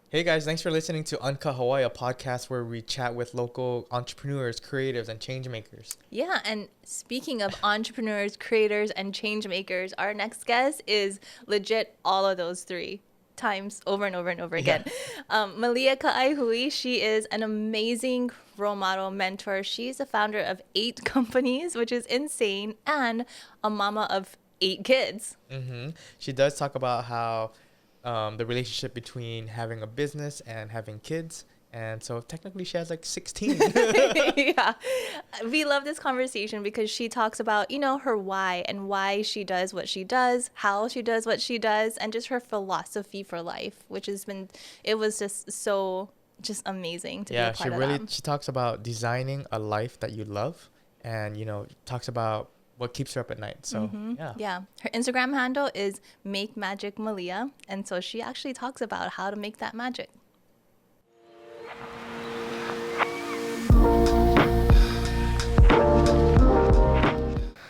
Hey guys, thanks for listening to Uncut Hawaii, a podcast where we chat with local entrepreneurs, creatives, and change makers. Yeah, and speaking of entrepreneurs, creators, and change makers, our next guest is legit all of those three times over and over and over again. Malia Kaaihue, she is an amazing role model, mentor. She's the founder of 8 companies, which is insane, and a mama of 8 kids. She does talk about how the relationship between having a business and having kids. And so technically she has like 16. Yeah. We love this conversation because she talks about, her why and why she does what she does, how she does what she does, and just her philosophy for life, which it was just so amazing to be a part of that. She talks about designing a life that you love and, talks about what keeps her up at night. So, Yeah. Her Instagram handle is Make Magic Malia. And so she actually talks about how to make that magic.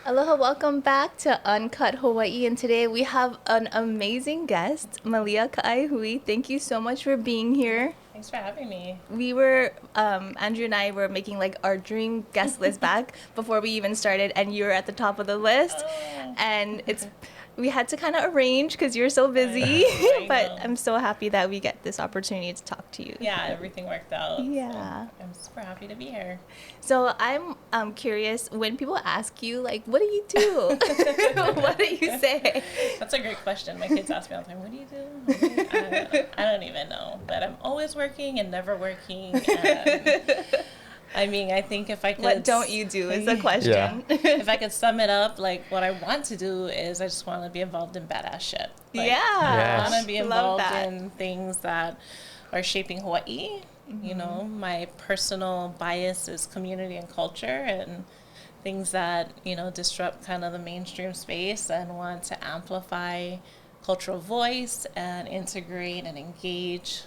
Aloha, welcome back to Uncut Hawaii. And today we have an amazing guest, Malia Kaaihue. Thank you so much for being here. Thanks for having me. We were, Andrew and I were making like our dream guest list back before we even started, and you were at the top of the list. Oh. And we had to kind of arrange because you're so busy, but I'm so happy that we get this opportunity to talk to you. Yeah, everything worked out. Yeah. So I'm super happy to be here. So I'm curious, when people ask you, like, what do you do? What do you say? That's a great question. My kids ask me all the time, what do you do? I don't even know, but I'm always working and never working. And I think if I could... What don't you do is the question. Yeah. If I could sum it up, like, what I want to do is I just want to be involved in badass shit. Like, Yeah. I want to be involved in things that are shaping Hawaii. Mm-hmm. My personal bias is community and culture and things that, disrupt kind of the mainstream space, and want to amplify cultural voice and integrate and engage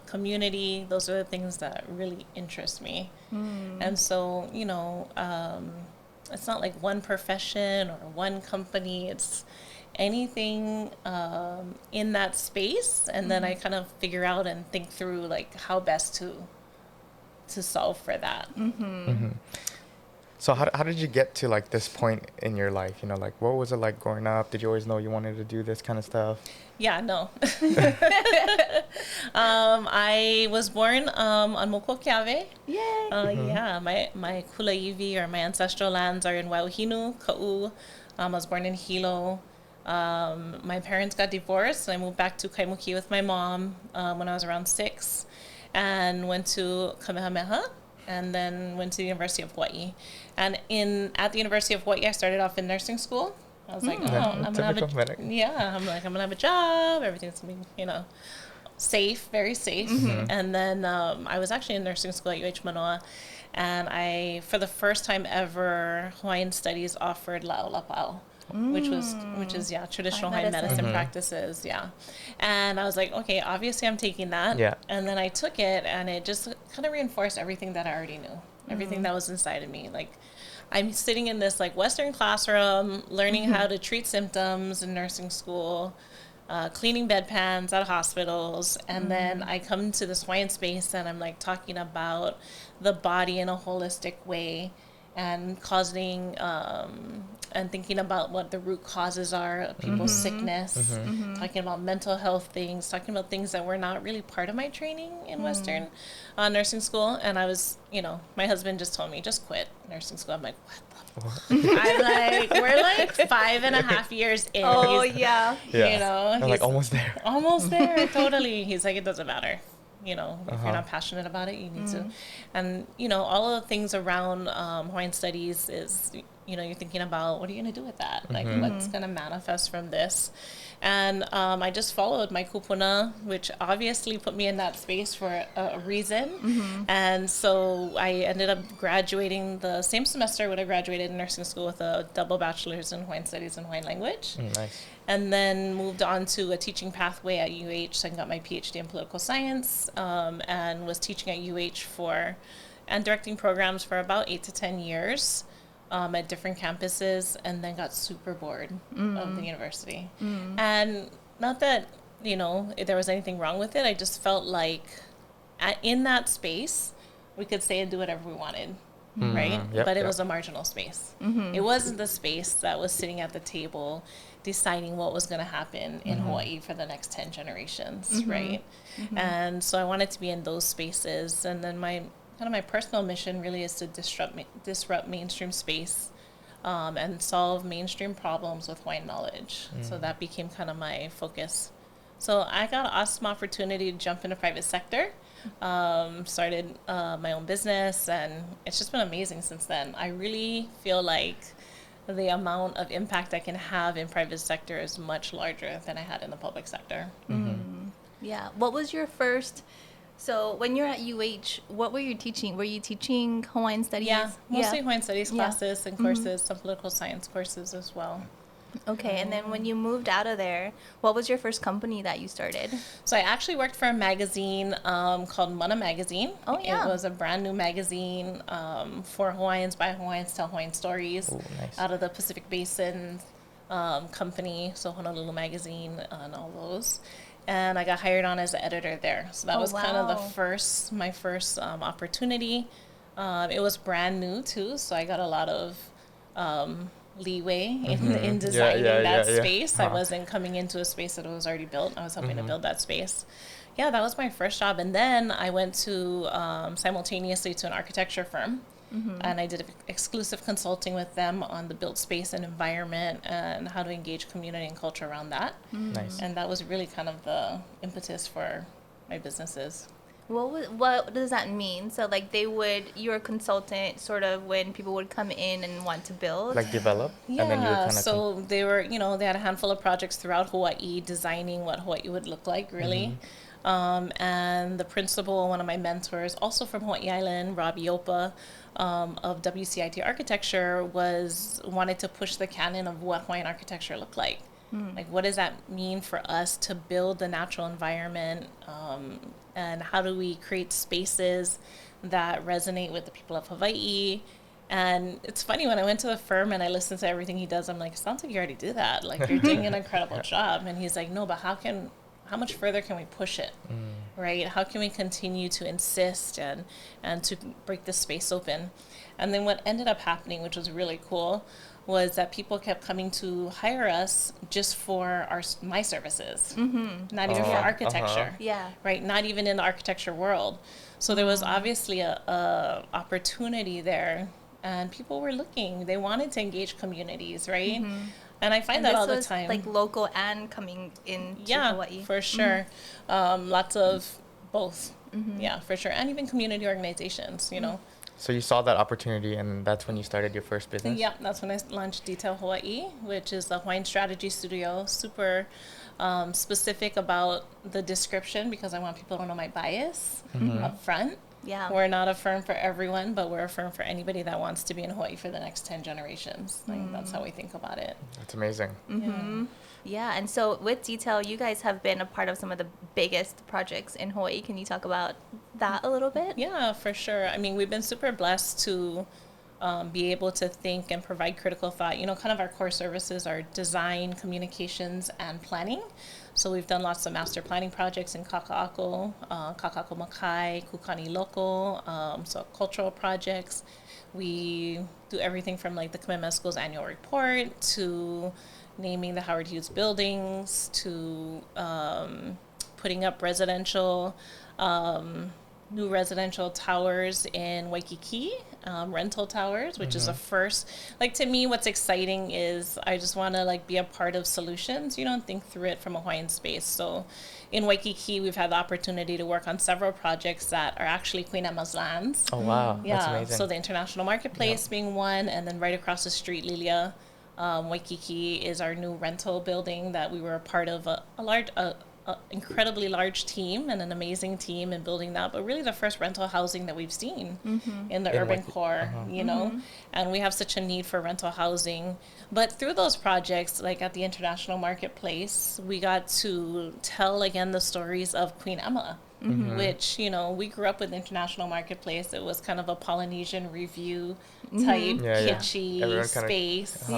community. Those are the things that really interest me. And so, it's not like one profession or one company. It's anything in that space, and then I kind of figure out and think through like how best to solve for that. So how did you get to like this point in your life? Like what was it like growing up? Did you always know you wanted to do this kind of stuff? Yeah, no. I was born on Mokuokeawe. Yay. Yeah, my kulaiwi or my ancestral lands are in Wauhinu, Ka'u. I was born in Hilo. My parents got divorced, and I moved back to Kaimuki with my mom when I was around 6, and went to Kamehameha, and then went to the University of Hawaii. And at the University of Hawaii, I started off in nursing school. I was like, I'm gonna have a job. Everything's gonna be, safe, very safe. And then I was actually in nursing school at UH Manoa, and I, for the first time ever, Hawaiian Studies offered la'olapa'o. Which is traditional Hawaiian medicine practices, and I was like, okay, obviously I'm taking that, and then I took it, and it just kind of reinforced everything that I already knew, everything that was inside of me. Like, I'm sitting in this like Western classroom, learning how to treat symptoms in nursing school, cleaning bedpans at hospitals, and then I come to this Hawaiian space, and I'm like talking about the body in a holistic way, and causing and thinking about what the root causes are of people's sickness, talking about mental health things, talking about things that were not really part of my training in Western nursing school. And I was, my husband just told me, just quit nursing school. I'm like, what the fuck? I'm like, we're like 5.5 years in. Oh, yeah. I'm like almost there. Almost there, totally. He's like, it doesn't matter. If you're not passionate about it, you need to. And, all of the things around Hawaiian Studies is, you're thinking about, what are you going to do with that? Like, what's going to manifest from this? And I just followed my kupuna, which obviously put me in that space for a reason. And so I ended up graduating the same semester when I graduated in nursing school with a double bachelor's in Hawaiian Studies and Hawaiian Language. Nice. And then moved on to a teaching pathway at UH. So I got my PhD in political science, and was teaching at UH and directing programs for about 8 to 10 years. At different campuses, and then got super bored of the university. And not that if there was anything wrong with it. I just felt like in that space, we could say and do whatever we wanted, right? Yep, But it yep. was a marginal space. It wasn't the space that was sitting at the table deciding what was going to happen in Hawaii for the next 10 generations, right? And so I wanted to be in those spaces. And then my personal mission really is to disrupt mainstream space and solve mainstream problems with Hawaiian knowledge. So that became kind of my focus. So I got an awesome opportunity to jump into private sector, started my own business, and it's just been amazing since then. I really feel like the amount of impact I can have in private sector is much larger than I had in the public sector. Yeah. What was your first? So when you're at UH, what were you teaching? Were you teaching Hawaiian studies? Yeah, mostly Hawaiian studies Yeah. classes and courses, some political science courses as well. Okay, and then when you moved out of there, what was your first company that you started? So I actually worked for a magazine called Mana Magazine. Oh, yeah. It was a brand new magazine for Hawaiians, by Hawaiians, tell Hawaiian stories. Oh, nice. Out of the Pacific Basin company, so Honolulu Magazine and all those. And I got hired on as an editor there. So that was kind of my first opportunity. It was brand new too, so I got a lot of leeway in designing that space. I wasn't coming into a space that was already built. I was helping to build that space. Yeah, that was my first job. And then I went to simultaneously to an architecture firm. And I did exclusive consulting with them on the built space and environment and how to engage community and culture around that. Nice. And that was really kind of the impetus for my businesses. What does that mean? So like you're a consultant sort of when people would come in and want to build? Like develop? Yeah, And then you would so they were, they had a handful of projects throughout Hawaii designing what Hawaii would look like, really. And the principal, one of my mentors, also from Hawaii Island, Rob Iopa, of WCIT Architecture, wanted to push the canon of what Hawaiian architecture looked like. Like, what does that mean for us to build the natural environment? And how do we create spaces that resonate with the people of Hawaii? And it's funny, when I went to the firm and I listened to everything he does, I'm like, it sounds like you already do that. Like, you're doing an incredible job. And he's like, no, but how much further can we push it, right? How can we continue to insist and to break the space open? And then what ended up happening, which was really cool, was that people kept coming to hire us just for my services, not even for architecture, right? Not even in the architecture world. So there was obviously a opportunity there, and people were looking. They wanted to engage communities, right? And I find that all the time. Like local and coming into Hawaii. Yeah, for sure. Lots of both. Yeah, for sure. And even community organizations, So you saw that opportunity, and that's when you started your first business? Yeah, that's when I launched DTL Hawaii, which is the Hawaiian strategy studio. Super specific about the description because I want people to know my bias up front. Yeah. We're not a firm for everyone, but we're a firm for anybody that wants to be in Hawaii for the next 10 generations. Like, that's how we think about it. That's amazing. Yeah, and so with DTL, you guys have been a part of some of the biggest projects in Hawaii. Can you talk about that a little bit? Yeah, for sure. I mean, we've been super blessed to be able to think and provide critical thought. Kind of our core services are design, communications, and planning. So we've done lots of master planning projects in Kaka'ako, Kaka'ako Makai, Kukani Local, so cultural projects. We do everything from like the Kamehameha School's annual report to naming the Howard Hughes buildings to putting up new residential towers in Waikiki, rental towers, which is a first. Like, to me, what's exciting is I just want to like be a part of solutions, and think through it from a Hawaiian space. So in Waikiki, we've had the opportunity to work on several projects that are actually Queen Emma's lands. Oh, wow. Yeah, That's amazing. so the International Marketplace being one, and then right across the street, Lilia, Waikiki is our new rental building that we were a part of a incredibly large team and an amazing team in building that, but really the first rental housing that we've seen in the urban core, and we have such a need for rental housing. But through those projects, like at the International Marketplace, we got to tell again the stories of Queen Emma, which, we grew up with International Marketplace. It was kind of a Polynesian review type kitschy space.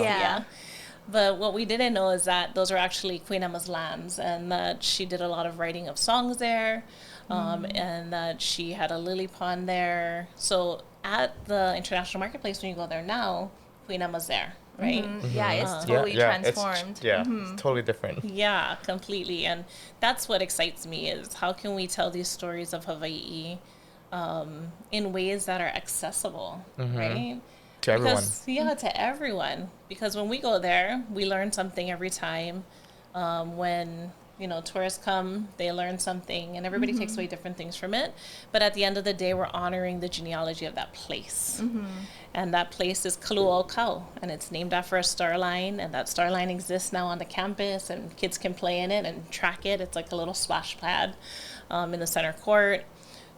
But what we didn't know is that those were actually Queen Emma's lands, and that she did a lot of writing of songs there, and that she had a lily pond there. So at the International Marketplace, when you go there now, Queen Emma's there, right? Yeah, it's totally transformed. It's totally different. Yeah, completely. And that's what excites me, is how can we tell these stories of Hawaii in ways that are accessible, right? To everyone. To everyone. Because when we go there, we learn something every time. When tourists come, they learn something, and everybody takes away different things from it. But at the end of the day, we're honoring the genealogy of that place. And that place is Kalu'okau, and it's named after a star line, and that star line exists now on the campus, and kids can play in it and track it. It's like a little splash pad in the center court.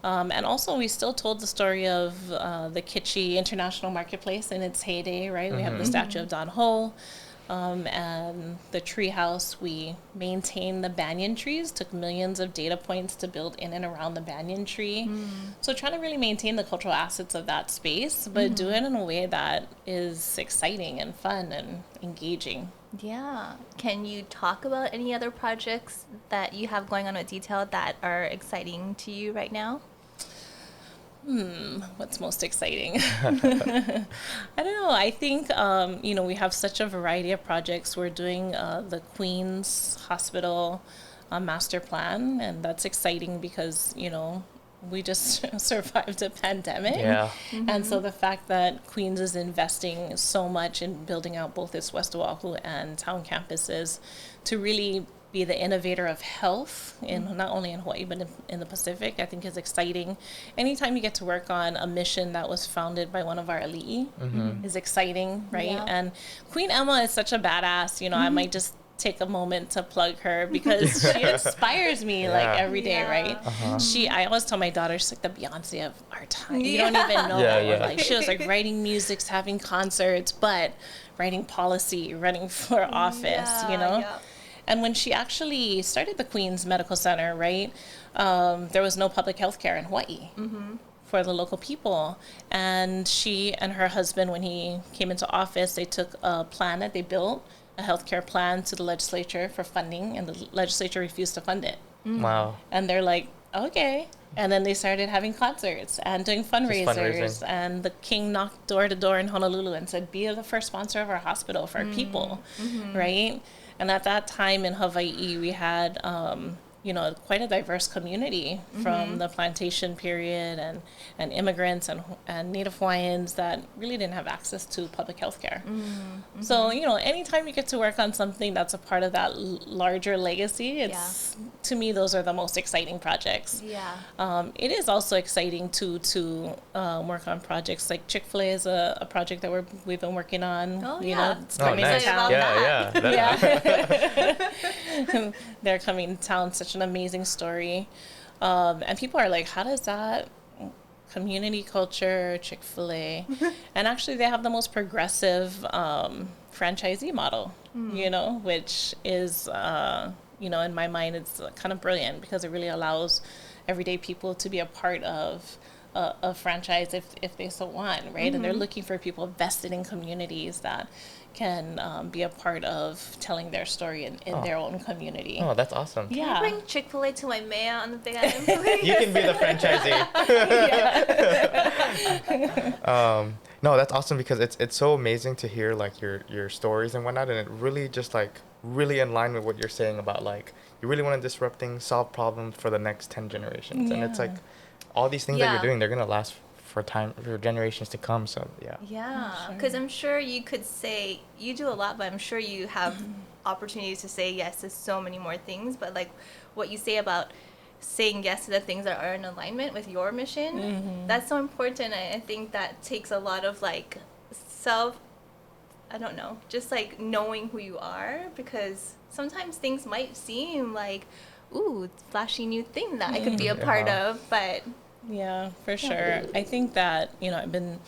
And also, we still told the story of the kitschy International Marketplace in its heyday, right? We have the statue of Don Ho and the tree house. We maintained the banyan trees, took millions of data points to build in and around the banyan tree. So trying to really maintain the cultural assets of that space, but do it in a way that is exciting and fun and engaging. Yeah. Can you talk about any other projects that you have going on with DTL that are exciting to you right now? What's most exciting? I don't know. I think, we have such a variety of projects. We're doing the Queen's Hospital master plan, and that's exciting because, we just survived a pandemic. Yeah. And so the fact that Queens is investing so much in building out both its West Oahu and town campuses to really be the innovator of health in not only in Hawaii but in the Pacific, I think is exciting. Anytime you get to work on a mission that was founded by one of our ali'i is exciting, right? Yeah. And Queen Emma is such a badass. I might just take a moment to plug her because she inspires me like every day, right? I always tell my daughter she's like the Beyonce of our time. You don't even know. Like she was like writing music, having concerts, but writing policy, running for office, And when she actually started the Queen's Medical Center, right, there was no public health care in Hawaii for the local people. And she and her husband, when he came into office, they took a plan that they built, a healthcare plan, to the legislature for funding, and the legislature refused to fund it. Wow. And they're like, okay. And then they started having concerts and doing fundraisers. And the king knocked door to door in Honolulu and said, be the first sponsor of our hospital for our people, right? And at that time in Hawaii, we had, quite a diverse community from the plantation period and immigrants and Native Hawaiians that really didn't have access to public health care. So, anytime you get to work on something that's a part of that larger legacy, to me, those are the most exciting projects. Yeah. It is also exciting to work on projects like Chick-fil-A is a project that we've been working on. Oh, It's coming to town. They're coming to town. Such an amazing story. And people are like, how does that community culture, Chick-fil-A? And actually they have the most progressive franchisee model, which is, in my mind, it's kind of brilliant because it really allows everyday people to be a part of a franchise if they so want, right? And they're looking for people vested in communities that can be a part of telling their story in their own community. Oh, that's awesome. Can you bring Chick-fil-A to my mea on the Big Island, please? You can be the franchisee. No, that's awesome because it's so amazing to hear like your stories and whatnot, and it really just like really in line with what you're saying about like you really want to disrupt things, solve problems for the next 10 generations, and it's like all these things that you're doing, they're gonna last for generations to come. So yeah, because I'm sure you could say you do a lot, but I'm sure you have opportunities to say yes to so many more things. But like what you say about saying yes to the things that are in alignment with your mission, that's so important. I think that takes a lot of like just like knowing who you are, because sometimes things might seem like, ooh, flashy new thing that I could be a part of, but yeah, for sure. I think that, I've been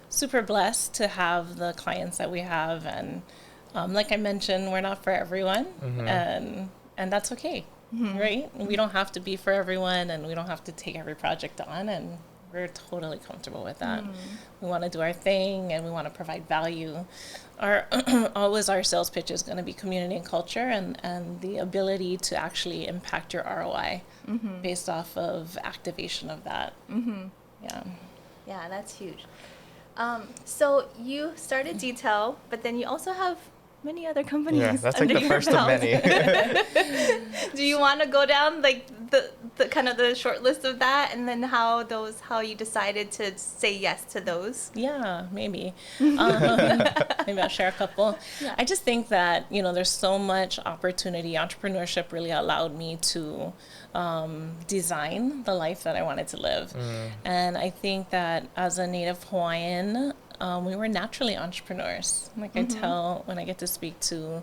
super blessed to have the clients that we have, and like I mentioned, we're not for everyone, and that's okay, right? We don't have to be for everyone, and we don't have to take every project on, and we're totally comfortable with that. We want to do our thing and we want to provide value. Our always our sales pitch is going to be community and culture, and the ability to actually impact your ROI based off of activation of that. Yeah, that's huge. So you started DTL, but then you also have many other companies. Yeah, that's like under the your first of belt. many. Do you want to go down like the kind of the short list of that, and then how you decided to say yes to those? Yeah, maybe. Maybe I'll share a couple. Yeah. I just think that, there's so much opportunity. Entrepreneurship really allowed me to design the life that I wanted to live. And I think that as a Native Hawaiian, we were naturally entrepreneurs. Like I tell, when I get to speak to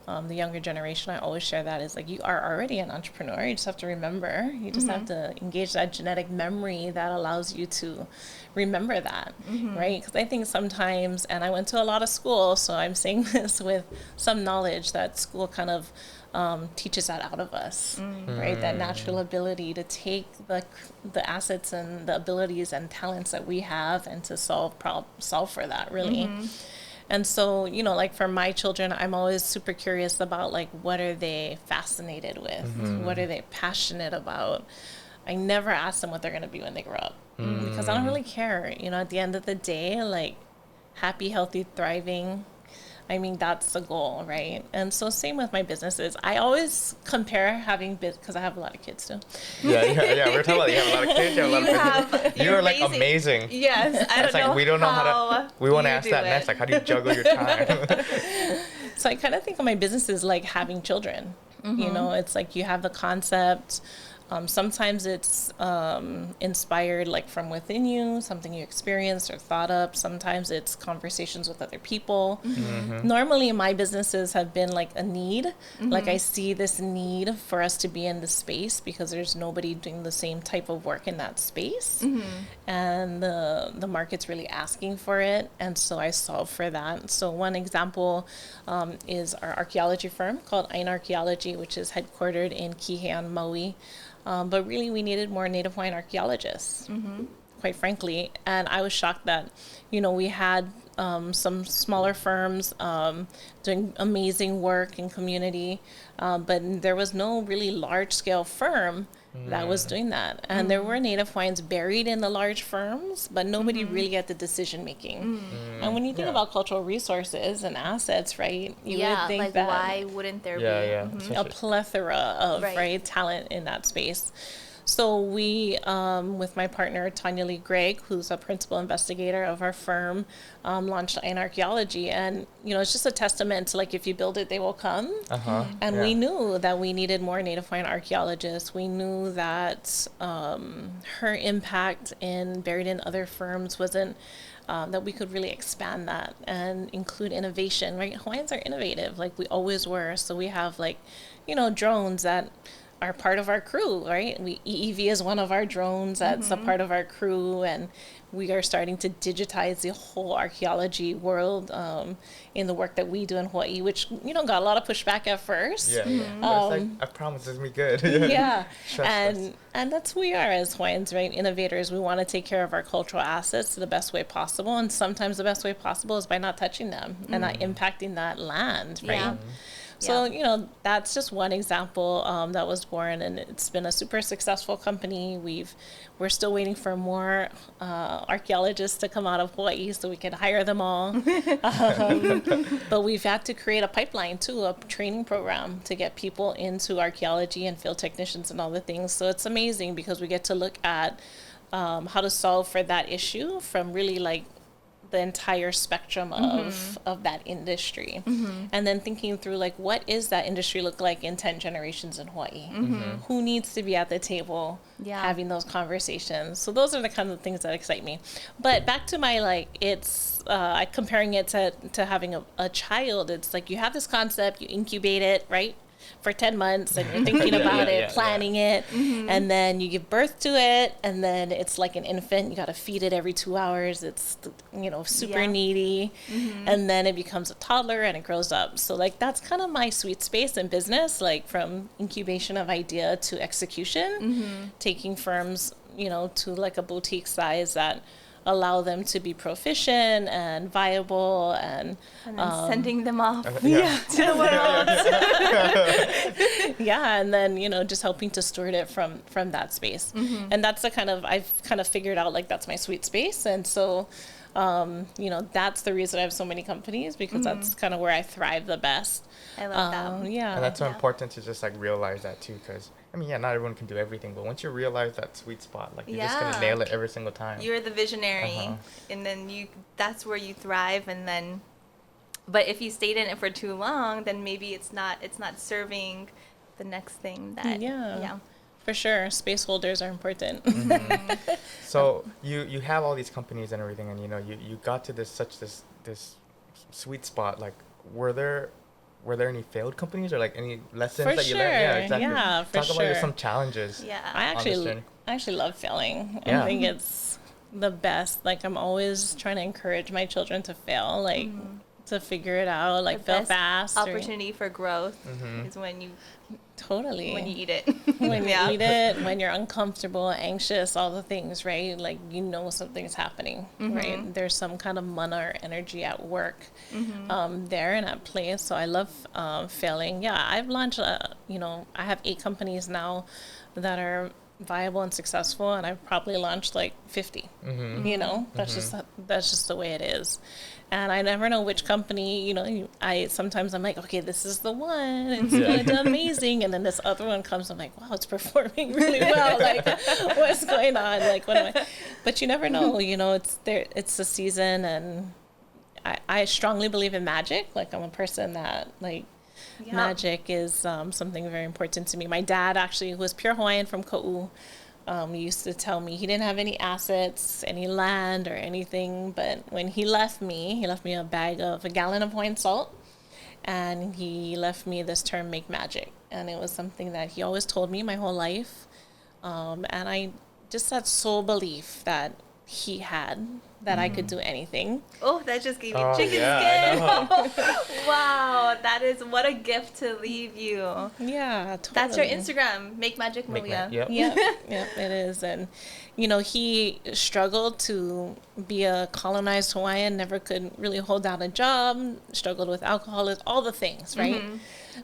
the younger generation, I always share that is like, you are already an entrepreneur. You just have to remember. You just have to engage that genetic memory that allows you to remember that, right? Because I think sometimes, and I went to a lot of school, so I'm saying this with some knowledge that school kind of teaches that out of us, right? That natural ability to take the assets and the abilities and talents that we have and to solve for that, really. And so, like for my children, I'm always super curious about like, what are they fascinated with? What are they passionate about? I never ask them what they're going to be when they grow up because I don't really care. At the end of the day, like happy, healthy, thriving. I mean, that's the goal, right? And so same with my businesses. I always compare having because I have a lot of kids too. Yeah. We're talking about you have a lot of kids. You have a lot of business. You are like amazing. Yes, I don't know. We don't know how to. We want to ask that next. Like, how do you juggle your time? So I kind of think of my businesses like having children. It's like you have the concept. Sometimes it's inspired like from within you, something you experienced or thought up. Sometimes it's conversations with other people. Normally my businesses have been like a need. Like I see this need for us to be in the space because there's nobody doing the same type of work in that space. And the market's really asking for it. And so I solve for that. So one example is our archaeology firm called Āina Archaeology, which is headquartered in Kihei, Maui. But really, we needed more Native Hawaiian archaeologists, quite frankly. And I was shocked that, we had some smaller firms doing amazing work in community, but there was no really large-scale firm that was doing that. And there were Native Hawaiians buried in the large firms, but nobody really had the decision-making. And when you think about cultural resources and assets, right, you would think like that why wouldn't there be a plethora of talent in that space. So we, with my partner, Tanya Lee Gregg, who's a principal investigator of our firm, launched Āina Archaeology. And, it's just a testament to, like, if you build it, they will come. And we knew that we needed more Native Hawaiian archaeologists. We knew that her impact in buried in other firms wasn't, that we could really expand that and include innovation, right? Hawaiians are innovative, like we always were. So we have, like, drones that are part of our crew, right? EEV is one of our drones that's a part of our crew, and we are starting to digitize the whole archaeology world in the work that we do in Hawaii, which, got a lot of pushback at first. But it's like, I promise it's gonna be good. And that's who we are as Hawaiians, right? Innovators. We want to take care of our cultural assets the best way possible, and sometimes the best way possible is by not touching them and not impacting that land, right? So, that's just one example that was born, and it's been a super successful company. We're still waiting for more archaeologists to come out of Hawaii so we can hire them all. But we've had to create a pipeline too, a training program to get people into archaeology and field technicians and all the things. So it's amazing because we get to look at how to solve for that issue from really like the entire spectrum of that industry. And then thinking through like, what is that industry look like in 10 generations in Hawaii? Who needs to be at the table having those conversations? So those are the kind of things that excite me. But back to my, like, it's comparing it to having a child. It's like you have this concept, you incubate it, right? For 10 months and you're thinking about it, planning it, and then you give birth to it, and then it's like an infant. You got to feed it every 2 hours. It's, super needy, and then it becomes a toddler and it grows up. So like that's kind of my sweet space in business, like from incubation of idea to execution, taking firms, to like a boutique size that allow them to be proficient and viable and then sending them off to the world. yeah, and then just helping to steward it from that space. And that's I've kind of figured out like that's my sweet space. And so that's the reason I have so many companies, because that's kind of where I thrive the best. I love that. Yeah, and that's so important to just like realize that too, because I mean, not everyone can do everything, but once you realize that sweet spot, like you're just gonna nail it every single time. You're the visionary, and then that's where you thrive. And then, but if you stayed in it for too long, then maybe it's not serving the next thing that. Yeah. For sure, space holders are important. So you have all these companies and everything, and you got to this sweet spot. Like, were there any failed companies or like any lessons that you learned? Yeah, exactly. Yeah, for Talk about some challenges. Yeah. I actually love failing. Yeah. I think it's the best. Like, I'm always trying to encourage my children to fail, like to figure it out, like fail fast. Opportunity for growth is when you eat it. When you eat it, when you're uncomfortable, anxious, all the things, right? Like, something's happening, right? There's some kind of mana or energy at work there and at play. So I love failing. Yeah, I've launched, I have 8 companies now that are viable and successful, and I've probably launched like 50. That's just the way it is. And I never know which company, sometimes I'm like, okay, this is the one, it's gonna do amazing, and then this other one comes, I'm like, wow, it's performing really well, like, what's going on, like, what am I? But you never know, it's the season, and I strongly believe in magic. Like, I'm a person that, like, magic is something very important to me. My dad, actually, who was pure Hawaiian from Ka'u, used to tell me he didn't have any assets, any land or anything, but when he left me a gallon of Hawaiian salt, and he left me this term, make magic. And it was something that he always told me my whole life. And I just had soul belief that he had, that I could do anything. Oh, that just gave me chicken skin. Wow, what a gift to leave you. Yeah, totally. That's your Instagram, Make Magic Malia. Yep. Yeah, it is. And, he struggled to be a colonized Hawaiian, never could really hold down a job, struggled with alcoholism, all the things, right?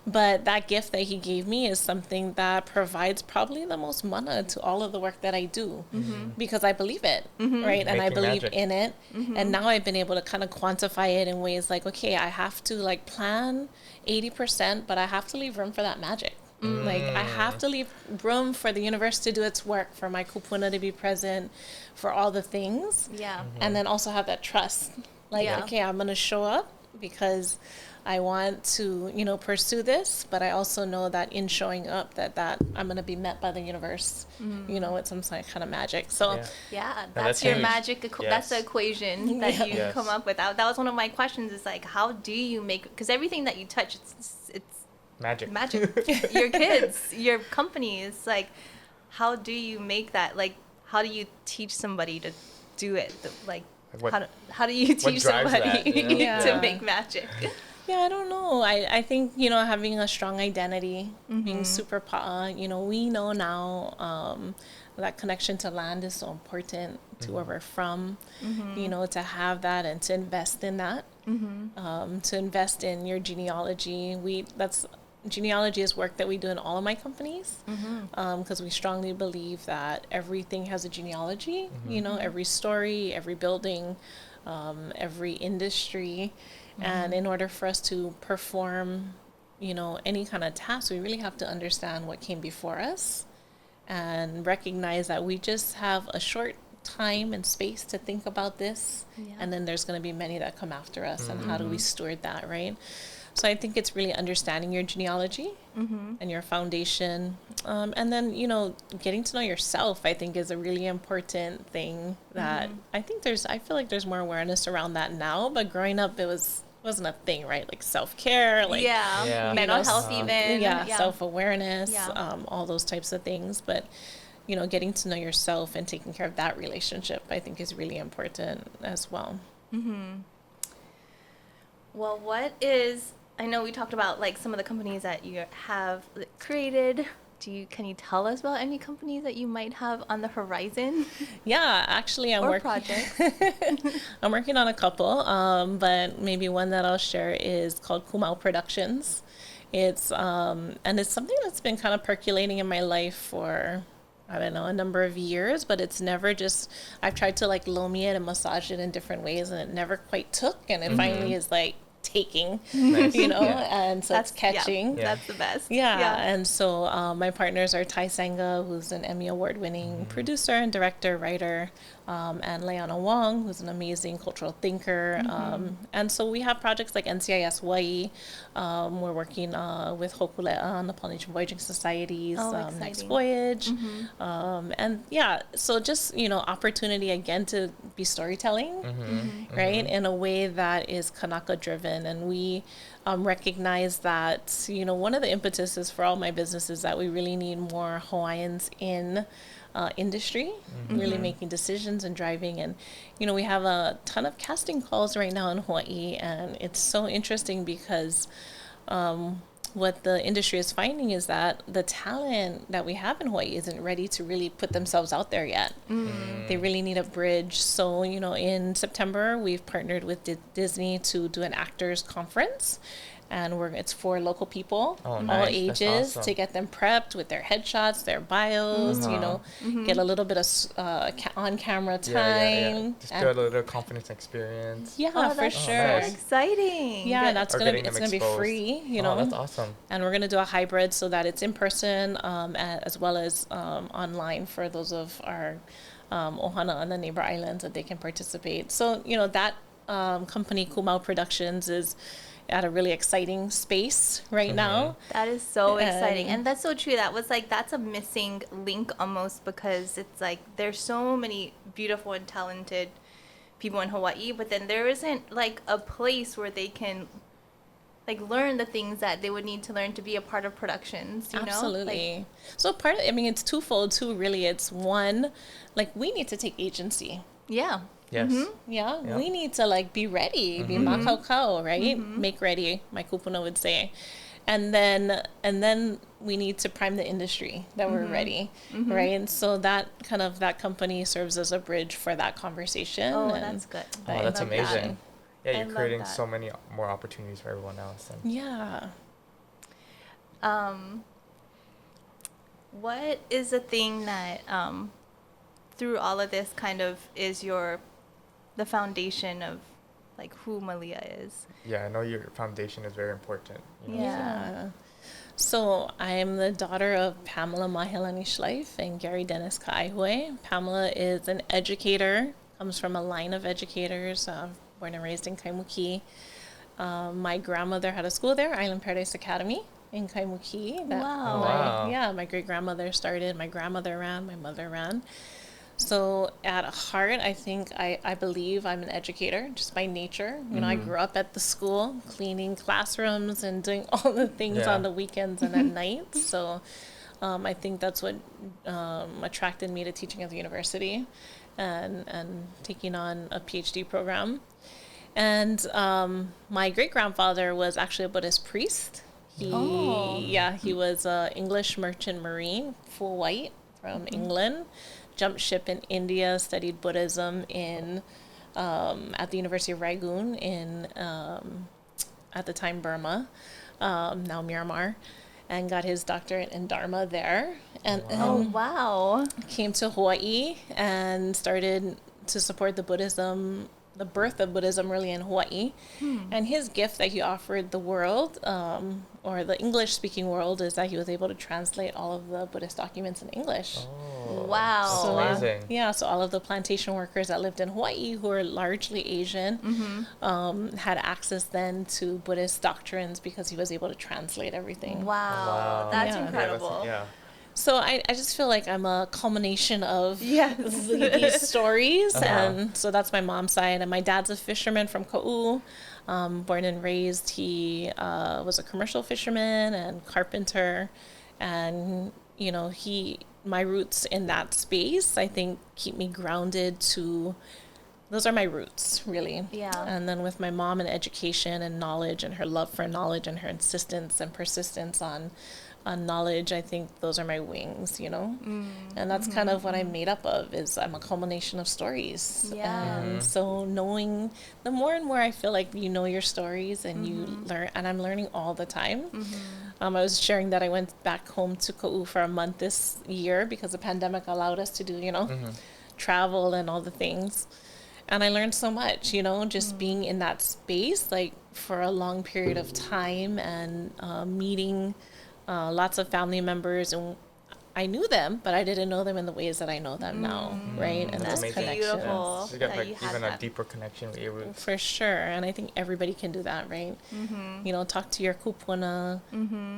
But that gift that he gave me is something that provides probably the most mana to all of the work that I do, because I believe it, right? And I believe in it. And now I've been able to kind of quantify it in ways like, okay, I have to like plan 80%, but I have to leave room for that magic. Like, I have to leave room for the universe to do its work, for my kupuna to be present, for all the things. Yeah. And then also have that trust. Like, okay, I'm going to show up because I want to, pursue this, but I also know that in showing up that I'm going to be met by the universe, with some kind of magic. So that's your magic. That's the equation that you come up with. That was one of my questions, is like, how do you make, because everything that you touch, it's magic. Your kids, your companies, like, how do you make that? Like, how do you teach somebody to do it? Like, how do you teach somebody to make magic? Yeah, I don't know. I think, having a strong identity, being super pa'a, we know now that connection to land is so important to where we're from, to have that and to invest in that, to invest in your genealogy. Genealogy is work that we do in all of my companies, because we strongly believe that everything has a genealogy, every story, every building, every industry. And in order for us to perform, any kind of task, we really have to understand what came before us and recognize that we just have a short time and space to think about this. And then there's going to be many that come after us. And how do we steward that, right? So I think it's really understanding your genealogy and your foundation. And then, getting to know yourself, I think, is a really important thing that I feel like there's more awareness around that now. But growing up, it wasn't a thing, right? Like self-care, like mental health, even. Self-awareness, all those types of things. But, getting to know yourself and taking care of that relationship, I think, is really important as well. Well, I know we talked about like some of the companies that you have created, Can you tell us about any companies that you might have on the horizon? Yeah, actually, I'm Or working. projects? I'm working on a couple, but maybe one that I'll share is called Kumau Productions. It's and it's something that's been kind of percolating in my life for, I don't know, a number of years, but it's never just, I've tried to like lomi it and massage it in different ways, and it never quite took, and it finally is like taking, Nice. you know, Yeah. and so it's catching. Yeah. That's the best. Yeah, and so my partners are Tai Sanga, who's an Emmy Award-winning producer and director, writer, and Leana Wong, who's an amazing cultural thinker. And so we have projects like NCIS Hawaii. We're working with Hokule'a and the Polynesian Voyaging Society's next exciting. voyage. And yeah, so just, you know, opportunity again to be storytelling, right, in a way that is Kanaka-driven. And we recognize that, you know, one of the impetuses for all my business is that we really need more Hawaiians in industry, really making decisions and driving. And, you know, we have a ton of casting calls right now in Hawaii, and it's so interesting because what the industry is finding is that the talent that we have in Hawaii isn't ready to really put themselves out there yet. They really need a bridge. So, you know, in September, we've partnered with Disney to do an actors conference. And it's for local people, Oh, all nice. That's ages, awesome. to get them prepped with their headshots, their bios, you know, get a little bit of on-camera time. Yeah. Just and- get a little confidence experience. Yeah, Oh, for that's sure. nice. so exciting. Yeah, Good. that's Or gonna getting it's them gonna be exposed. free, you Oh, know. that's awesome. And we're gonna do a hybrid so that it's in person, as well as online for those of our ohana on the neighbor islands that they can participate. So, you know, that company Kumau Productions is at a really exciting space right now. That is so exciting. And- And that's so true. That's a missing link almost, because it's like there's so many beautiful and talented people in Hawaii, but then there isn't like a place where they can like learn the things that they would need to learn to be a part of productions, you know? Absolutely. Like, So part of, I mean, it's twofold too, really. It's one, like we need to take agency. yeah. Yes. Yeah, Yeah. we need to like be ready, be makau, right? Make ready, my kupuna would say. And then we need to prime the industry that we're ready, right? And so that company serves as a bridge for that conversation. Oh, and that's good. Oh, I that's love that. amazing. Yeah, I you're love creating that. so many more opportunities for everyone else. And Yeah. What is the thing that through all of this kind of is the foundation of like who Malia is? yeah, I know your foundation is very important. You know, Yeah. So I'm the daughter of Pamela Mahelani Schleif and Gary Dennis Kaaihue. Pamela is an educator, comes from a line of educators, born and raised in Kaimuki. My grandmother had a school there, Island Paradise Academy in Kaimuki. Wow. Wow. My great grandmother started, my grandmother ran, my mother ran. So at heart, I think I believe I'm an educator just by nature. You know, I grew up at the school, cleaning classrooms and doing all the things Yeah. on the weekends and at night. So I think that's what attracted me to teaching at the university and taking on a PhD program. And my great-grandfather was actually a Buddhist priest. He was an English merchant marine, full white, from England. Jumped ship in India, studied Buddhism at the University of Rangoon in at the time Burma, now Myanmar, and got his doctorate in Dharma there. And Oh wow. came to Hawaii and started to support the birth of Buddhism really in Hawaii. And his gift that he offered the world, or the English-speaking world, is that he was able to translate all of the Buddhist documents in English. Oh, Wow. that's So, amazing. Yeah, so all of the plantation workers that lived in Hawaii, who are largely Asian, had access then to Buddhist doctrines because he was able to translate everything. Wow. That's Yeah. incredible. Yeah. So I just feel like I'm a culmination of Yes. these stories. Uh-huh. And so that's my mom's side. And my dad's a fisherman from Ka'u, born and raised. He was a commercial fisherman and carpenter. And, you know, my roots in that space, I think, keep me grounded to, those are my roots, really. Yeah. And then with my mom and education and knowledge and her love for knowledge and her insistence and persistence on knowledge, I think those are my wings, and that's kind of what I'm made up of, is I'm a culmination of stories. Yeah. And so knowing, the more and more I feel like you know your stories and you learn, and I'm learning all the time. I was sharing that I went back home to Ka'u for a month this year because the pandemic allowed us to do, travel and all the things. And I learned so much, just being in that space, like for a long period of time, and meeting lots of family members, and I knew them, but I didn't know them in the ways that I know them now, right? And That's those beautiful. connections. So you got that like you had even that. a deeper connection with your roots. For sure. And I think everybody can do that, right? Talk to your kupuna,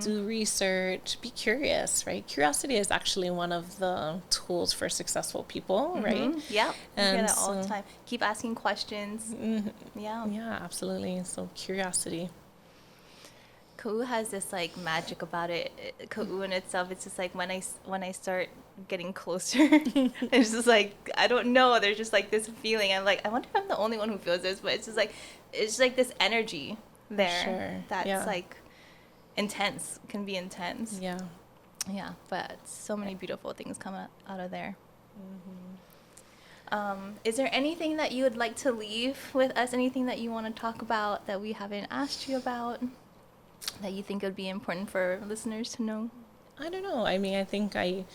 do research, be curious, right? Curiosity is actually one of the tools for successful people, right? Yeah, I hear And that all the so- time. Keep asking questions. Yeah. Yeah, absolutely. So curiosity. Ka'u has this like magic about it. Ka'u in itself, it's just like when I start getting closer, it's just like, I don't know. There's just like this feeling. I'm like, I wonder if I'm the only one who feels this, but it's just like this energy there Sure. that's Yeah. like intense. Can be intense. Yeah. Yeah, but so many beautiful things come out of there. Is there anything that you would like to leave with us? Anything that you want to talk about that we haven't asked you about that you think would be important for listeners to know? I don't know. I mean, I think I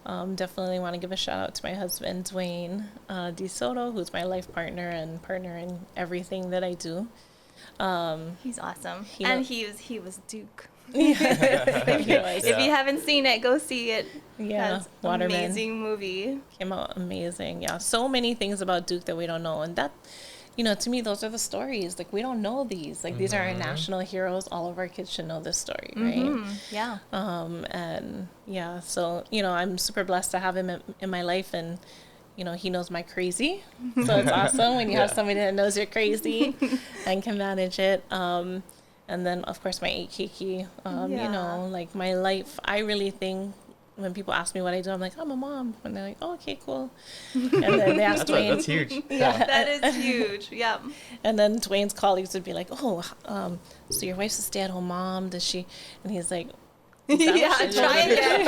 definitely want to give a shout out to my husband, Dwayne DeSoto, who's my life partner and partner in everything that I do. He's awesome. He And lo- he was Duke. Anyways, If you haven't seen it, go see it. Yeah, That's Waterman. amazing movie. Came out amazing. Yeah, so many things about Duke that we don't know, and that, to me, those are the stories. Like, we don't know these. Like, these are our national heroes. All of our kids should know this story, right? Yeah. And yeah, so I'm super blessed to have him in my life, and he knows my crazy. So it's awesome when you have somebody that knows you're crazy and can manage it. And then of course my keiki. Like my life, I really think when people ask me what I do, I'm like, I'm a mom. And they're like, oh, okay, cool. And then they ask Dwayne. That's huge. Yeah. That is huge. Yeah. And then Dwayne's colleagues would be like, oh, so your wife's a stay-at-home mom? Does she? And he's like, Yeah, try again.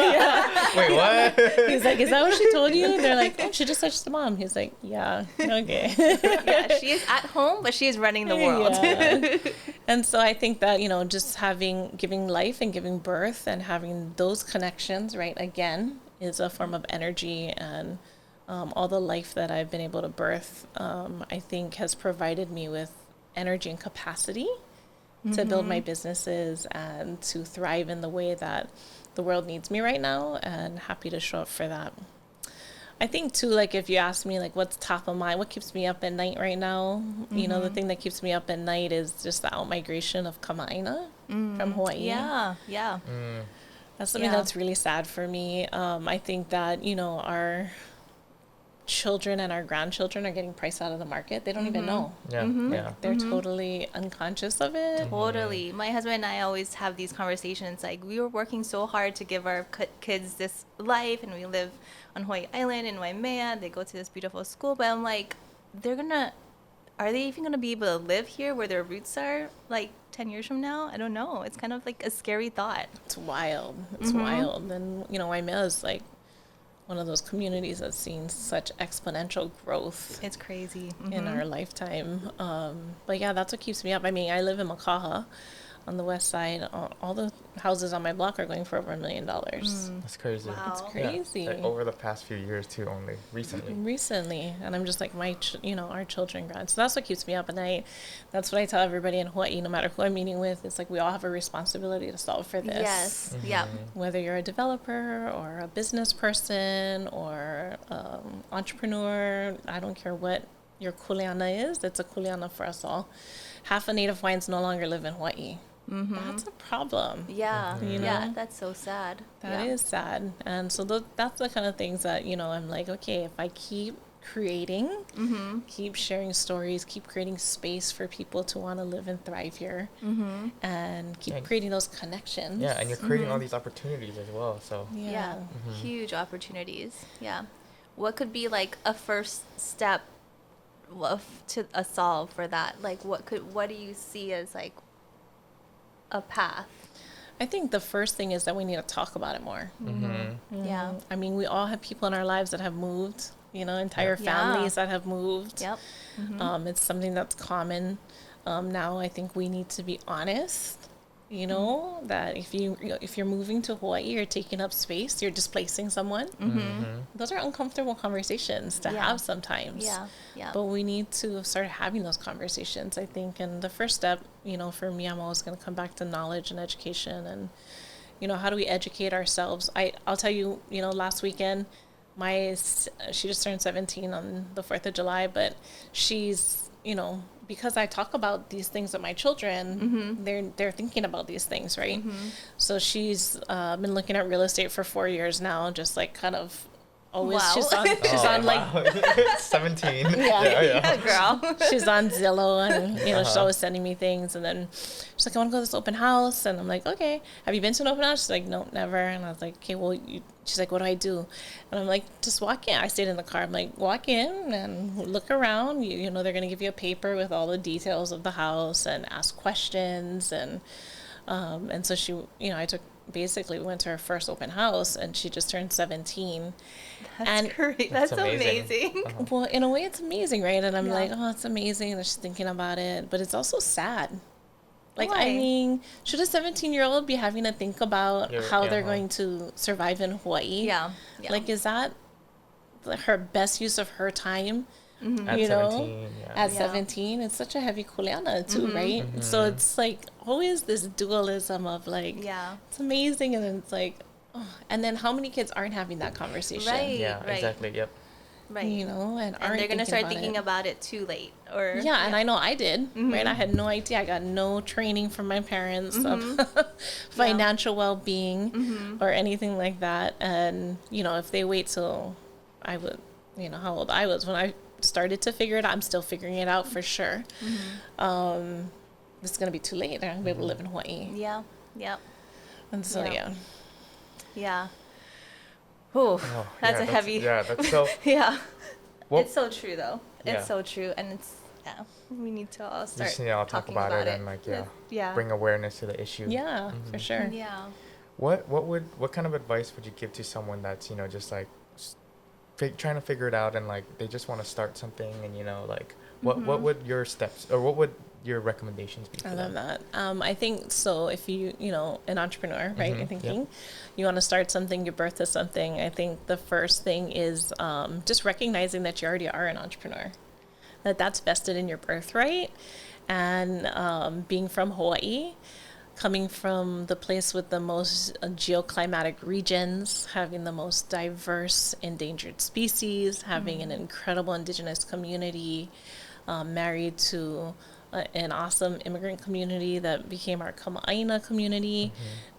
Wait, what? he's like, is that what she told you? They're like, oh, she just said she's the mom. He's like, yeah, okay. Yeah, she is at home, but she is running the world. Yeah. And so I think that, just giving life and giving birth and having those connections, right, again, is a form of energy. And all the life that I've been able to birth, I think has provided me with energy and capacity to build my businesses and to thrive in the way that the world needs me right now, and happy to show up for that. I think too, like if you ask me like what's top of mind, what keeps me up at night right now, the thing that keeps me up at night is just the out-migration of Kama'aina from Hawaii. Yeah. That's something that's really sad for me. I think that, our children and our grandchildren are getting priced out of the market. They don't even know. Yeah. They're totally unconscious of it. Totally. My husband and I always have these conversations. Like, we were working so hard to give our kids this life, and we live on Hawaii Island in Waimea. They go to this beautiful school, but I'm like, are they even gonna be able to live here where their roots are, like 10 years from now? I don't know. It's kind of like a scary thought. It's wild. It's wild. And, Waimea is like one of those communities that's seen such exponential growth It's crazy. in our lifetime. But yeah, that's what keeps me up. I mean, I live in Makaha on the west side. All the houses on my block are going for over $1 million. That's crazy. Wow. It's crazy. Yeah. Like over the past few years too, only recently. And I'm just like, our children grad. So that's what keeps me up at night. That's what I tell everybody in Hawaii, no matter who I'm meeting with. It's like, we all have a responsibility to solve for this. Yes. Yeah. Whether you're a developer or a business person or entrepreneur, I don't care what your kuleana is, it's a kuleana for us all. Half of Native Hawaiians no longer live in Hawaii. That's a problem. Yeah. You know? Yeah. That's so sad. That is sad. And so that's the kind of things that, I'm like, okay, if I keep creating, keep sharing stories, keep creating space for people to want to live and thrive here, and keep creating those connections. Yeah, and you're creating all these opportunities as well. So Yeah. Huge opportunities. Yeah. What could be like a first step to a solve for that? Like, what do you see as like a path? I think the first thing is that we need to talk about it more. Yeah. I mean, we all have people in our lives that have moved, you know, entire Yeah. families that have moved. Yep. It's something that's common. Now I think we need to be honest, you know, that if you're moving to Hawaii, you're taking up space, you're displacing someone. Those are uncomfortable conversations to Yeah. have sometimes. Yeah. Yeah. But we need to start having those conversations, I think. And the first step, you know, for me, I'm always going to come back to knowledge and education. And, you know, how do we educate ourselves? I'll tell you, you know, last weekend, she just turned 17 on the 4th of July, but she's, you know, because I talk about these things with my children, they're thinking about these things, right? So she's been looking at real estate for 4 years now, just like kind of always. Wow. She's on like 17. Yeah, girl. she's on Zillow, and you know she's always sending me things. And then she's like, I want to go to this open house, and I'm like, okay. Have you been to an open house? She's like, no, never. And I was like, okay, well, she's like, what do I do? And I'm like, just walk in. I stayed in the car. I'm like, walk in and look around. You know, they're gonna give you a paper with all the details of the house and ask questions. And so she, you know, we went to her first open house, and she just turned 17. That's great. That's amazing. Well, in a way, it's amazing, right? And I'm Yeah. like, oh, it's amazing that she's thinking about it, but it's also sad. Like, Why? I mean, should a 17-year-old be having to think about how they're uh-huh. going to survive in Hawaii? Yeah. Yeah. Like, is that her best use of her time? At You know, 17, yeah. At Yeah. 17, it's such a heavy kuleana too, right? So it's like always this dualism of like, Yeah. it's amazing, and then it's like, oh. And then how many kids aren't having that conversation? Right. Yeah, exactly. Yep. Right. You know, and And they're gonna start thinking it. about it too late, or Yeah, and I know I did, right? I had no idea. I got no training from my parents of financial well-being or anything like that. And, you know, if they wait till I would, you know, how old I was when I started to figure it out, I'm still figuring it out for sure. It's going to be too late. I'm going to be able to live in Hawaii. Yeah. Yep. And so, Yeah. yeah. Yeah. Ooh, Oh, that's yeah, a heavy. Yeah, that's so. Yeah. Well, It's so true, though. Yeah. It's so true, and it's we need to all we start. just need to all talk talking about it and Yeah. bring awareness to the issue. Yeah, for sure. Yeah. What kind of advice would you give to someone that's, you know, just like trying to figure it out, and like they just want to start something, and, you know, like what would your steps, or what would your recommendations be for I them? love that. I think so. If you know, an entrepreneur, right? You're thinking you want to start something, give birth to something. I think the first thing is just recognizing that you already are an entrepreneur, that's vested in your birthright, and being from Hawaii, coming from the place with the most geoclimatic regions, having the most diverse endangered species, having an incredible indigenous community, married to an awesome immigrant community that became our Āina community,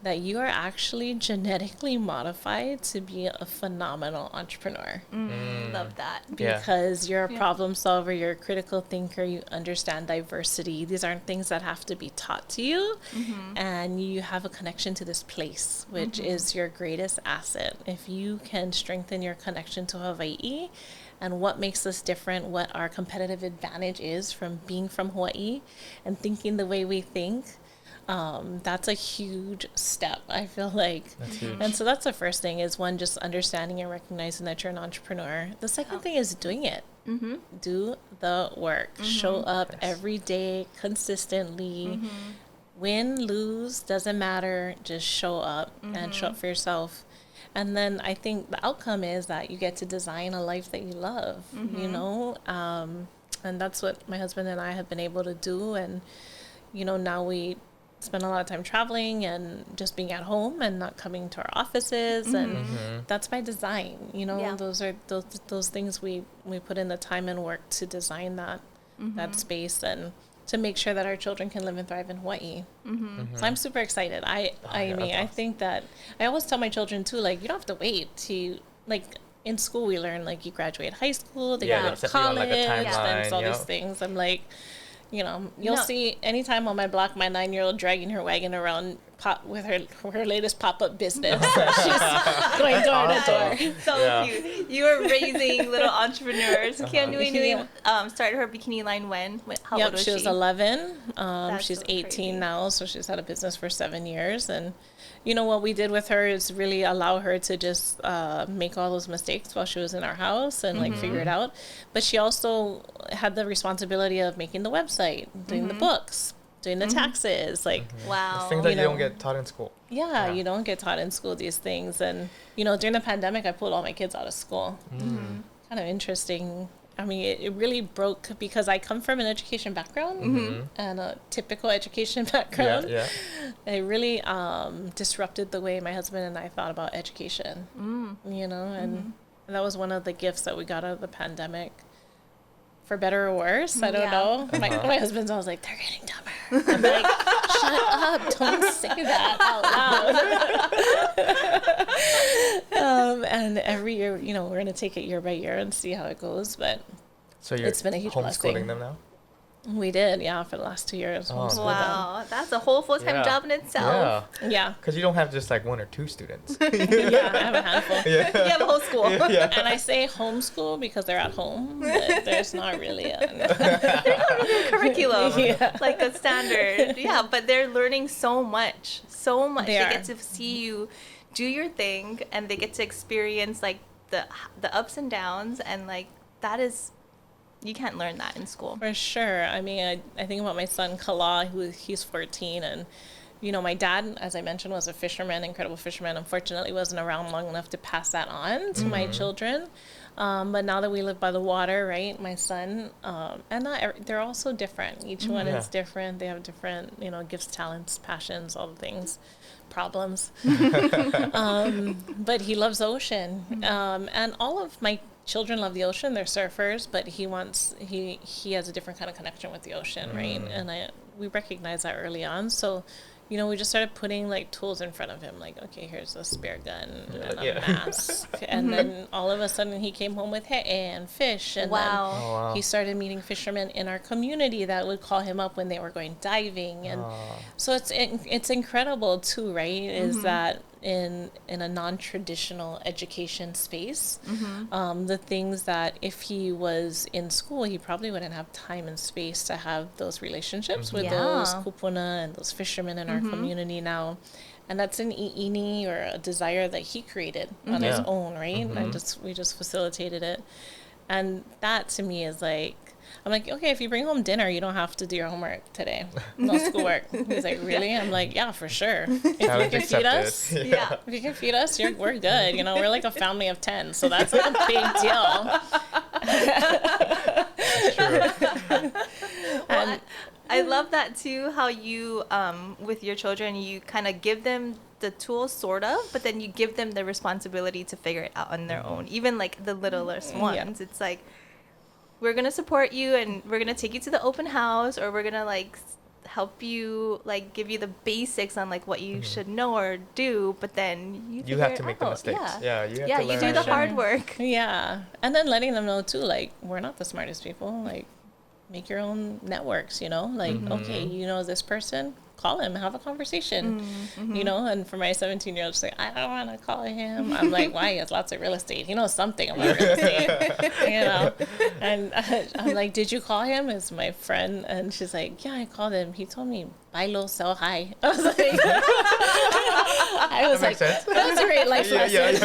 that you are actually genetically modified to be a phenomenal entrepreneur. Love that. Yeah. Because you're a problem solver, you're a critical thinker, you understand diversity. These aren't things that have to be taught to you. And you have a connection to this place, which is your greatest asset. If you can strengthen your connection to Hawaii, and what makes us different, what our competitive advantage is from being from Hawaii and thinking the way we think, that's a huge step, I feel like. That's huge. And so that's the first thing, is one, just understanding and recognizing that you're an entrepreneur. The second thing is doing it. Do the work. Show up every day consistently. Win, lose, doesn't matter. Just show up and show up for yourself. And then I think the outcome is that you get to design a life that you love, you know? And that's what my husband and I have been able to do. And, you know, now we spend a lot of time traveling and just being at home and not coming to our offices. And that's by design, you know? Yeah. Those are those things we put in the time and work to design that space, and to make sure that our children can live and thrive in Hawaii. So I'm super excited. I mean, I think that I always tell my children too, like, you don't have to wait to, like, in school we learn, like, you graduate high school, then Yeah, you go they to set you on, college, like, a then it's all timeline, these yep. things. I'm like, you know, you'll No. see anytime on my block my 9-year-old dragging her wagon around with her latest pop-up business. She's going door to door. So cute. You are raising little entrepreneurs. Kianui started her bikini line when? How old was she? She was 11. She's so 18 crazy. now, so she's had a business for 7 years. And what we did with her is really allow her to just make all those mistakes while she was in our house and like figure it out. But she also had the responsibility of making the website, doing the books, doing the taxes, like Wow. Things that you don't get taught in school. yeah, you don't get taught in school these things. And during the pandemic, I pulled all my kids out of school. Kind of interesting. I mean, it really broke because I come from an education background and a typical education background. Yeah. It really disrupted the way my husband and I thought about education. And that was one of the gifts that we got out of the pandemic. For better or worse, I don't know. My husband's always like, they're getting dumber. I'm like, shut up, don't say that out loud. And every year, we're going to take it year by year and see how it goes. But So you're it's been a huge homeschooling blessing. them now? We did, for the last 2 years. Oh, Wow, that's a whole full-time job in itself. Yeah. Because you don't have just like 1 or 2 students. I have a handful. You have a whole school. And I say homeschool because they're at home, but there's not really a Curriculum, like a standard. Yeah, but they're learning so much. They get to see you do your thing, and they get to experience like the ups and downs, and like that is. You can't learn that in school. For sure. I mean, I think about my son, Kala, he's 14. And, my dad, as I mentioned, was a fisherman, incredible fisherman. Unfortunately, wasn't around long enough to pass that on to my children. But now that we live by the water, right, my son, they're all so different. Each one is different. They have different, gifts, talents, passions, all the things, problems. But he loves the ocean. And all of my children love the ocean. They're surfers, but he has a different kind of connection with the ocean, right? And we recognize that early on. So, we just started putting like tools in front of him, like, okay, here's a spear gun and a mask. And then all of a sudden he came home with he'e and fish. And then he started meeting fishermen in our community that would call him up when they were going diving. And so it's incredible too, right? Is that in a non-traditional education space, the things that if he was in school, he probably wouldn't have time and space to have those relationships with those kupuna and those fishermen in our community now. And that's an i'ini or a desire that he created on his own, right? And we just facilitated it. And that to me is like, I'm like, okay, if you bring home dinner, you don't have to do your homework today. No schoolwork. He's like, really? I'm like, yeah, for sure. If you can feed us, if you can feed us, we're good. We're like a family of 10, so that's like a big deal. That's true. Well, I love that too, how you, with your children, you kind of give them the tools, sort of, but then you give them the responsibility to figure it out on their own. Even like the littlest ones. It's like, we're going to support you and we're going to take you to the open house, or we're going to like help you, like give you the basics on like what you should know or do, but then you have to make the mistakes. You have to learn. You do the hard work. Yeah. And then letting them know too, like, we're not the smartest people. Like, make your own networks, like, okay, this person, call him, have a conversation, and for my 17-year-old, she's like, I don't want to call him. I'm like, why? He has lots of real estate. He knows something about real estate, and I'm like, did you call him? It's my friend, and she's like, yeah, I called him. He told me, buy low, sell high. I was like, that was a great life lesson.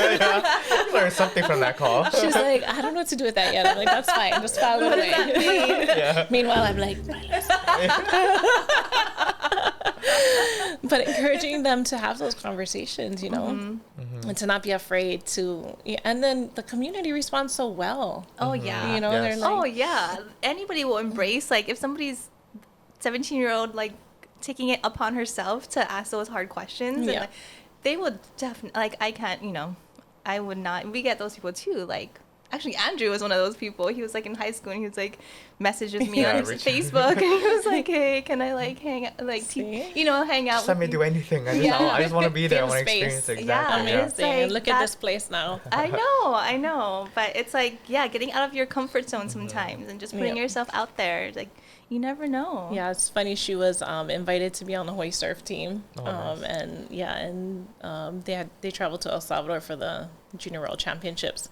You learned something from that call. She's like, I don't know what to do with that yet. I'm like, that's fine, just follow it away. Meanwhile, I'm like, buy low, sell high. But encouraging them to have those conversations, and to not be afraid to, and then the community responds so well. Oh yeah, they're like, oh yeah, anybody will embrace, like if somebody's 17-year-old like taking it upon herself to ask those hard questions, and like, they will definitely, like, I can't, I would not. We get those people too, like, actually, Andrew was one of those people. He was like in high school and he was like messages me Yeah, on Facebook and he was like, hey, can I like hang out, like, hang out Just let me do anything. I just want to be there. I want to experience it. Exactly. Yeah, Amazing. like, and look at this place now. I know. But it's like, getting out of your comfort zone sometimes and just putting yourself out there. Like, you never know. Yeah, it's funny. She was invited to be on the Hawaii surf team. Nice. And they traveled to El Salvador for the Junior World Championships.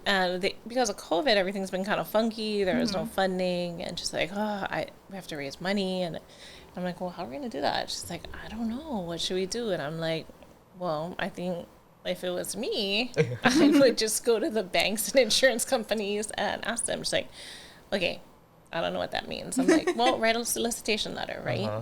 And because of COVID, everything's been kind of funky. There was no funding, and just like, we have to raise money. And I'm like, well, how are we going to do that? She's like, I don't know. What should we do? And I'm like, well, I think if it was me, I would just go to the banks and insurance companies and ask them, just like, okay, I don't know what that means. I'm like, well, write a solicitation letter, right? Uh-huh.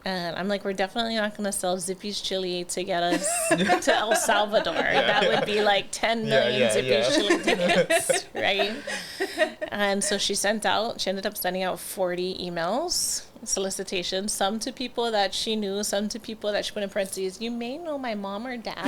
And I'm like, we're definitely not going to sell Zippy's Chili to get us to El Salvador. Yeah. That would be like 10 million Zippy's Chili tickets, right? And so she ended up sending out 40 emails, solicitations, some to people that she knew, some to people that she put in parentheses, you may know my mom or dad,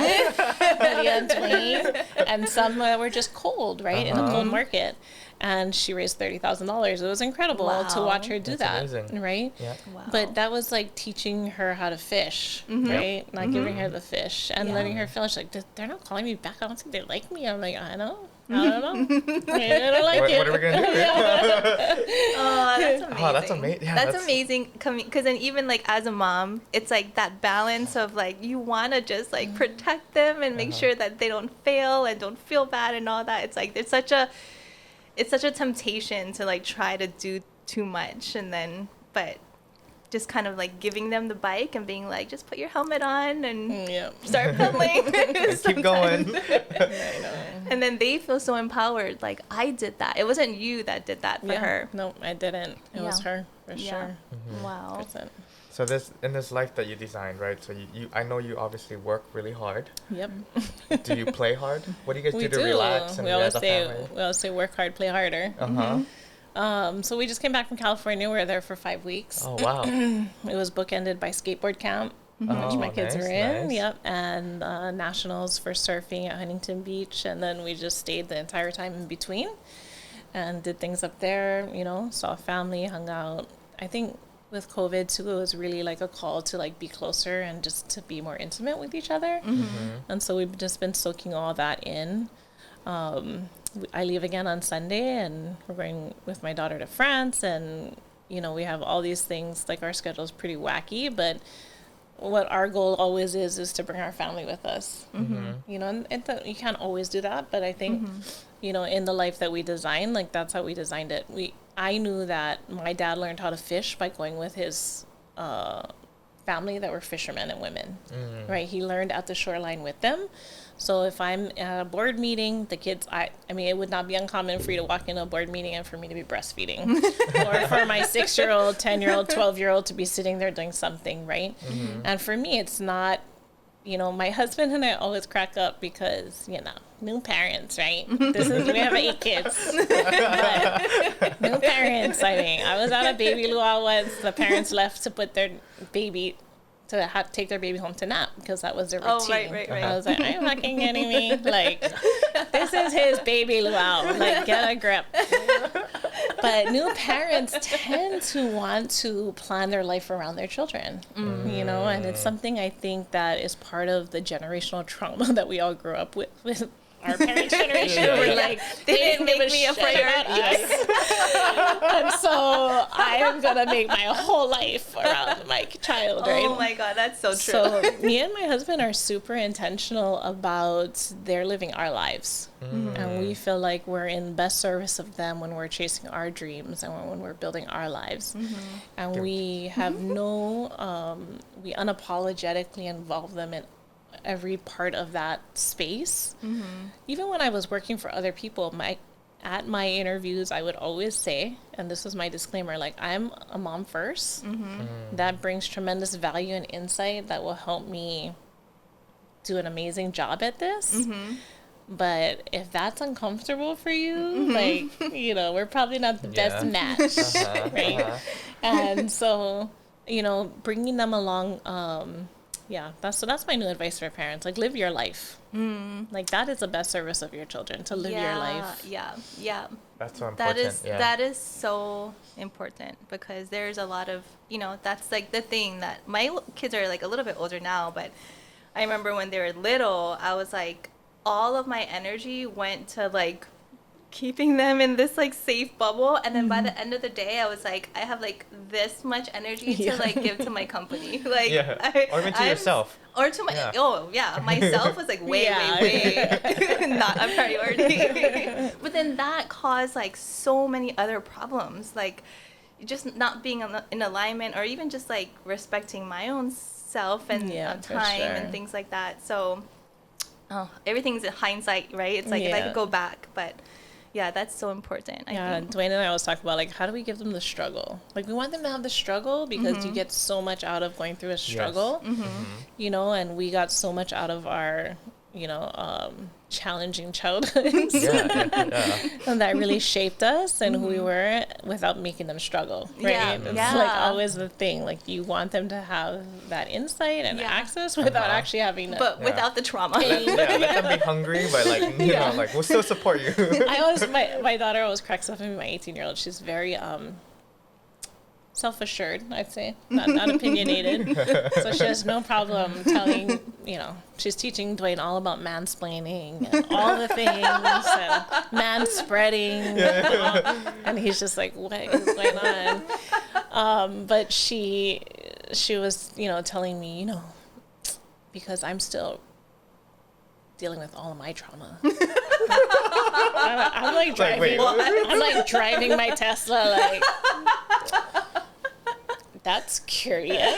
Malia and Dwayne, and some were just cold, right, in the cold market. And she raised $30,000. It was incredible to watch her do that, amazing. Right? Yeah. Wow. But that was like teaching her how to fish, right? Not giving her the fish and letting her feel like they're not calling me back. I don't think they like me. I'm like, I don't know. I don't like it. What are we gonna do? Oh, that's amazing. Oh, that's amazing. Yeah, that's amazing. Because then even like as a mom, it's like that balance of like you want to just like protect them and make sure that they don't fail and don't feel bad and all that. It's like it's such a temptation to like try to do too much but just kind of like giving them the bike and being like, just put your helmet on and start pedaling. Keep going. And then they feel so empowered. Like, I did that. It wasn't you that did that for her. No, I didn't. It was her for sure. Mm-hmm. Wow. 100%. So in this life that you designed, right? So you I know you obviously work really hard. Yep. Do you play hard? What do you guys do to relax? And we always say work hard, play harder. So we just came back from California. We were there for 5 weeks. Oh wow! It was bookended by skateboard camp, which my kids were in. Nice. Yep, and nationals for surfing at Huntington Beach, and then we just stayed the entire time in between, and did things up there. Saw family, hung out. I think with COVID too, it was really like a call to like be closer and just to be more intimate with each other. And so we've just been soaking all that in. I leave again on Sunday, and we're going with my daughter to France, and we have all these things. Like, our schedule is pretty wacky, but what our goal always is to bring our family with us. And you can't always do that, but I think in the life that we designed, like, that's how we designed it. I knew that my dad learned how to fish by going with his family that were fishermen and women, right? He learned at the shoreline with them. So if I'm at a board meeting, the kids, I mean, it would not be uncommon for you to walk into a board meeting and for me to be breastfeeding, or for my 6-year-old, 10-year-old, 12-year-old to be sitting there doing something, right? And for me, it's not, my husband and I always crack up because, new parents, right? We have 8 kids. But new parents, I was at a baby luau once. The parents left to put their baby to take their baby home to nap because that was their routine. Oh, right. I was like, are you fucking kidding me? Like, this is his baby luau. Like, get a grip. But new parents tend to want to plan their life around their children, and it's something I think that is part of the generational trauma that we all grew up with our parents' generation. We're like, they didn't make me a priority. And so I am going to make my whole life around my child, right? Oh my God, that's so true. So me and my husband are super intentional about their living our lives. And we feel like we're in best service of them when we're chasing our dreams and when we're building our lives. And we have we unapologetically involve them in every part of that space. Even when I was working for other people, at my interviews, I would always say, and this was my disclaimer, like, I'm a mom first. That brings tremendous value and insight that will help me do an amazing job at this. But if that's uncomfortable for you, like, we're probably not the best match, right? And so, bringing them along Yeah, that's my new advice for parents. Like, live your life. Like, that is the best service of your children, to live your life. Yeah. That's so important. That is so important, because there's a lot of, that's like the thing that my kids are like a little bit older now, but I remember when they were little, I was like, all of my energy went to like keeping them in this like safe bubble, and then by the end of the day I was like, I have like this much energy to like give to my company, like or even to yourself, or to my myself was like way not a priority. But then that caused like so many other problems, like just not being in alignment, or even just like respecting my own self and time and things like that. So everything's in hindsight, right? It's like if I could go back, but yeah, that's so important. I think. Dwayne and I always talk about, like, how do we give them the struggle? Like, we want them to have the struggle because you get so much out of going through a struggle, and we got so much out of our, challenging childhoods. And that really shaped us and who we were, without making them struggle, right? It's like always the thing. Like, you want them to have that insight and access without actually having to... But without the trauma. Let them be hungry, but like, you know, like, we'll still support you. My daughter always cracks up at me, my 18-year-old. She's very... self-assured, I'd say, not opinionated. So she has no problem telling, she's teaching Dwayne all about mansplaining and all the things and man-spreading. And he's just like, what is going on? But she was, telling me, because I'm still dealing with all of my trauma. I'm like driving. I'm like driving my Tesla, like... That's curious.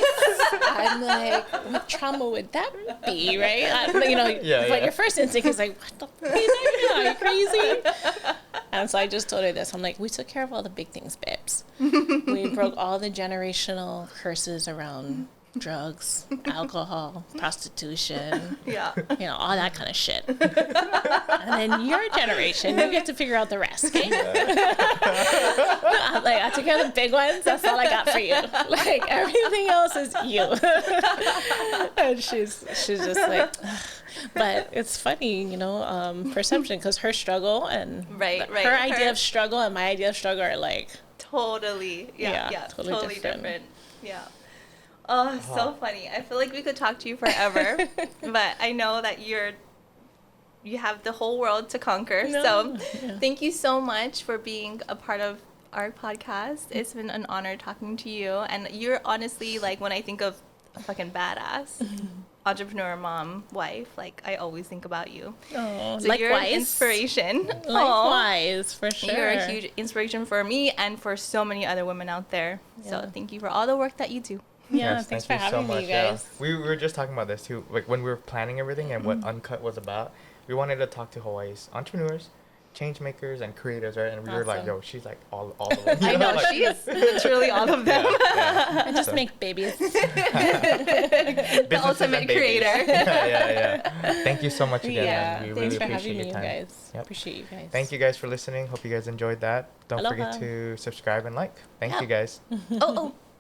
I'm like, what trauma would that be, right? But your first instinct is like, what the fuck is that? Are you crazy? And so I just told her this. I'm like, we took care of all the big things, babes. We broke all the generational curses around drugs, alcohol, prostitution, all that kind of shit. And then your generation, you get to figure out the rest, okay? Like, I took care of the big ones, that's all I got for you. Like, everything else is you. And she's just like, ugh. But it's funny, perception, because her struggle and her idea of struggle and my idea of struggle are like... Totally different. Yeah. Oh, so funny. I feel like we could talk to you forever, but I know that you have the whole world to conquer. Thank you so much for being a part of our podcast. It's been an honor talking to you. And you're honestly, like, when I think of a fucking badass entrepreneur, mom, wife, like, I always think about you. Oh, so likewise. You're an inspiration. Likewise, for sure. You're a huge inspiration for me and for so many other women out there. So thank you for all the work that you do. Yeah, thanks for having me, you guys. Yeah. We were just talking about this too, like when we were planning everything and what Uncut was about. We wanted to talk to Hawaii's entrepreneurs, change makers, and creators, right? And we were like, yo, she's like all of them. I know, like, she is literally all of them. I just make babies. The ultimate creator. Thank you so much again. Yeah, we thanks really for appreciate having your me, time. you guys. Appreciate you guys. Thank you guys for listening. Hope you guys enjoyed that. Don't Aloha. forget to subscribe and like. Thank you guys.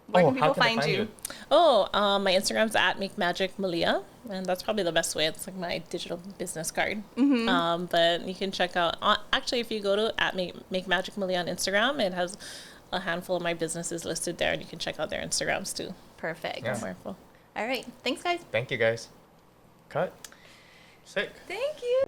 Where can people find you? My Instagram's at MakeMagicMalia, and that's probably the best way. It's like my digital business card. But you can check out, actually, if you go to at MakeMagicMalia on Instagram, it has a handful of my businesses listed there, and you can check out their Instagrams too. Perfect. Yeah. Wonderful. All right. Thanks, guys. Thank you, guys. Cut. Sick. Thank you.